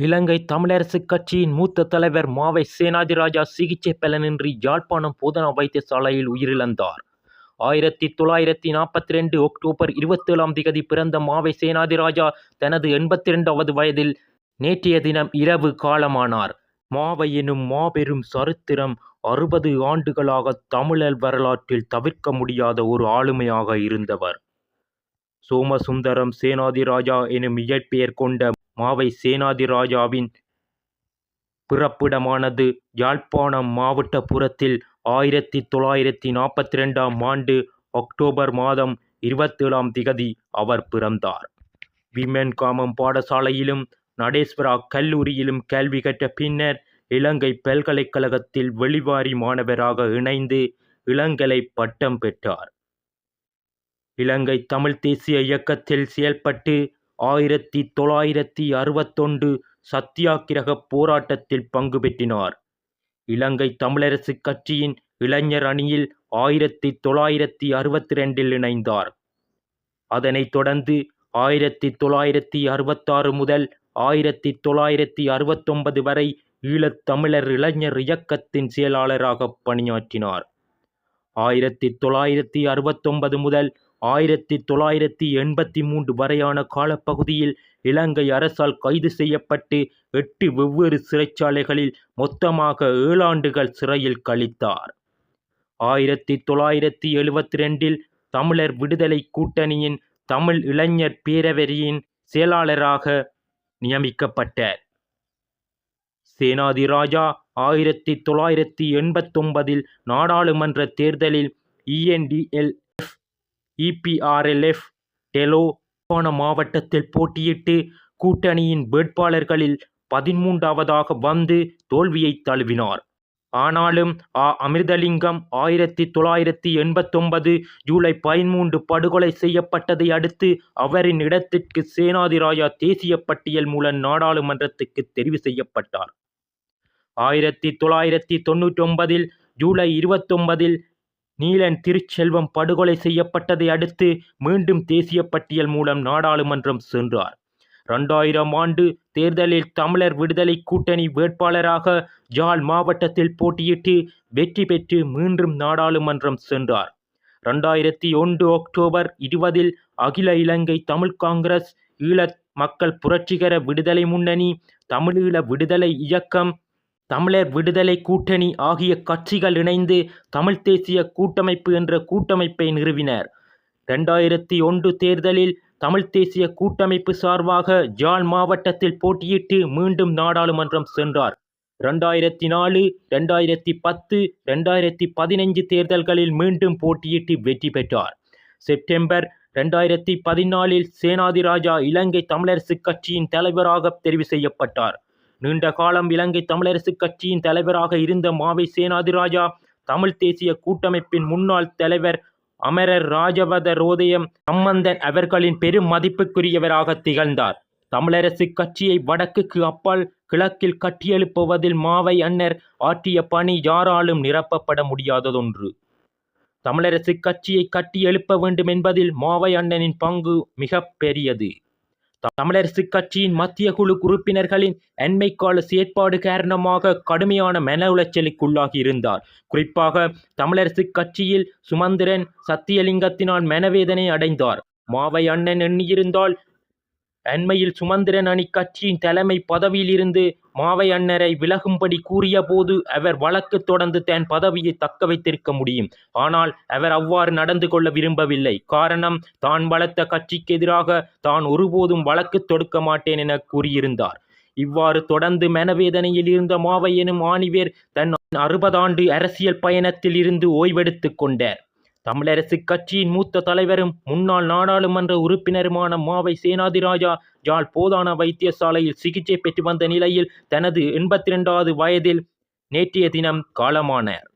இலங்கை தமிழரசுக் கட்சியின் மூத்த தலைவர் மாவை சேனாதிராஜா சிகிச்சை பலனின்றி யாழ்ப்பாணம் போதனா வைத்தியசாலையில் உயிரிழந்தார். 1942 அக்டோபர் 27 பிறந்த மாவை சேனாதிராஜா தனது 82வது வயதில் நேற்றைய தினம் இரவு காலமானார். மாவை எனும் மாபெரும் சரித்திரம் 60 ஆண்டுகளாக தமிழர் வரலாற்றில் தவிர்க்க முடியாத ஒரு ஆளுமையாக இருந்தவர். சோமசுந்தரம் சேனாதிராஜா எனும் இயற்பெயர் கொண்ட மாவை சேனாதிராஜாவின் பிறப்பிடமானது யாழ்ப்பாணம் மாவட்டபுரத்தில் 1942 ஆண்டு அக்டோபர் மாதம் 27 அவர் பிறந்தார். விமன்காமம் பாடசாலையிலும் நடேஸ்வரா கல்லூரியிலும் கல்வி கற்ற பின்னர் இலங்கை பல்கலைக்கழகத்தில் வெளிவாரி மாணவராக இணைந்து இளங்கலை பட்டம் பெற்றார். இலங்கை தமிழ் தேசிய இயக்கத்தில் செயல்பட்டு 1961 சத்தியாகிரக போராட்டத்தில் பங்கு பெற்றினார். இலங்கை தமிழரசுக் கட்சியின் இளைஞர் அணியில் 1962 இணைந்தார். அதனைத் தொடர்ந்து 1966 முதல் 1969 வரை ஈழத்தமிழர் இளைஞர் இயக்கத்தின் செயலாளராக பணியாற்றினார். 1969 முதல் 1983 வரையான காலப்பகுதியில் இலங்கை அரசால் கைது செய்யப்பட்டு 8 வெவ்வேறு சிறைச்சாலைகளில் மொத்தமாக 7 ஆண்டுகள் சிறையில் கழித்தார். 1972 தமிழர் விடுதலை கூட்டணியின் தமிழ் இளைஞர் பேரவையின் செயலாளராக நியமிக்கப்பட்டார். சேனாதிராஜா 1989 நாடாளுமன்ற தேர்தலில் ENDLF EPRLF டெலோ யாழ்ப்பாண மாவட்டத்தில் போட்டியிட்டு கூட்டணியின் வேட்பாளர்களில் 13வதாக வந்து தோல்வியை தழுவினார். ஆனாலும் அமிர்தலிங்கம் 1989 ஜூலை 13 படுகொலை செய்யப்பட்டதை அடுத்து அவரின் இடத்திற்கு சேனாதிராஜா தேசிய பட்டியல் மூலம் நாடாளுமன்றத்துக்கு தெரிவு செய்யப்பட்டார். 1999 ஜூலை 29 நீலன் திருச்செல்வம் படுகொலை செய்யப்பட்டதை அடுத்து மீண்டும் தேசிய பட்டியல் மூலம் நாடாளுமன்றம் சென்றார். 2000 ஆண்டு தேர்தலில் தமிழர் விடுதலை கூட்டணி வேட்பாளராக யாழ் மாவட்டத்தில் போட்டியிட்டு வெற்றி பெற்று மீண்டும் நாடாளுமன்றம் சென்றார். 2001 அக்டோபர் 20 அகில இலங்கை தமிழ் காங்கிரஸ், ஈழத் மக்கள் புரட்சிகர விடுதலை முன்னணி, தமிழீழ விடுதலை இயக்கம், தமிழர் விடுதலை கூட்டணி ஆகிய கட்சிகள் இணைந்து தமிழ் தேசிய கூட்டமைப்பு என்ற கூட்டமைப்பை நிறுவினர். 2001 தேர்தலில் தமிழ் தேசிய கூட்டமைப்பு சார்பாக யாழ் மாவட்டத்தில் போட்டியிட்டு மீண்டும் நாடாளுமன்றம் சென்றார். 2004, 2010, 2015 தேர்தல்களில் மீண்டும் போட்டியிட்டு வெற்றி பெற்றார். செப்டம்பர் 2014 சேனாதிராஜா இலங்கை தமிழரசுக் கட்சியின் தலைவராக தெரிவு செய்யப்பட்டார். நீண்ட காலம் இலங்கை தமிழரசுக் கட்சியின் தலைவராக இருந்த மாவை சேனாதிராஜா தமிழ் தேசிய கூட்டமைப்பின் முன்னாள் தலைவர் அமரர் ராஜவதரோதயம் சம்பந்தன் அவர்களின் பெரும் மதிப்புக்குரியவராக திகழ்ந்தார். தமிழரசுக் கட்சியை வடக்குக்கு அப்பால் கிழக்கில் கட்டியெழுப்புவதில் மாவை அண்ணர் ஆற்றிய பணி யாராலும் நிரப்பப்பட முடியாததொன்று. தமிழரசுக் கட்சியை கட்டி எழுப்ப வேண்டும் என்பதில் மாவை அண்ணனின் பங்கு மிக பெரியது. தமிழரசுக் கட்சியின் மத்திய குழு உறுப்பினர்களின் அண்மைக்கால செயற்பாடு காரணமாக கடுமையான மன உளைச்சலுக்குள்ளாகி இருந்தார். குறிப்பாக தமிழரசுக் கட்சியில் சுமந்திரன் சத்தியலிங்கத்தினால் மனவேதனை அடைந்தார். மாவை அண்ணன் எண்ணியிருந்தால் அண்மையில் சுமந்திரன் அணி கட்சியின் தலைமை பதவியில் இருந்து மாவை அண்ணரை விலகும்படி கூறிய போது அவர் வழக்கு தொடர்ந்து தன் பதவியை தக்க வைத்திருக்க முடியும். ஆனால் அவர் அவ்வாறு நடந்து கொள்ள விரும்பவில்லை. காரணம், தான் வளர்த்த கட்சிக்கு எதிராக தான் ஒருபோதும் வழக்கு தொடுக்க மாட்டேன் என கூறியிருந்தார். இவ்வாறு தொடர்ந்து மனவேதனையில் இருந்த மாவை எனும் ஆணிவேர் தன் 60 ஆண்டு அரசியல் பயணத்தில் இருந்து ஓய்வெடுத்துக் கொண்டார். தமிழரசுக் கட்சியின் மூத்த தலைவரும் முன்னாள் நாடாளுமன்ற உறுப்பினருமான மாவை சேனாதிராஜா யாழ் போதனா வைத்தியசாலையில் சிகிச்சை பெற்று வந்த நிலையில் தனது 82வது வயதில் நேற்றைய தினம் காலமானார்.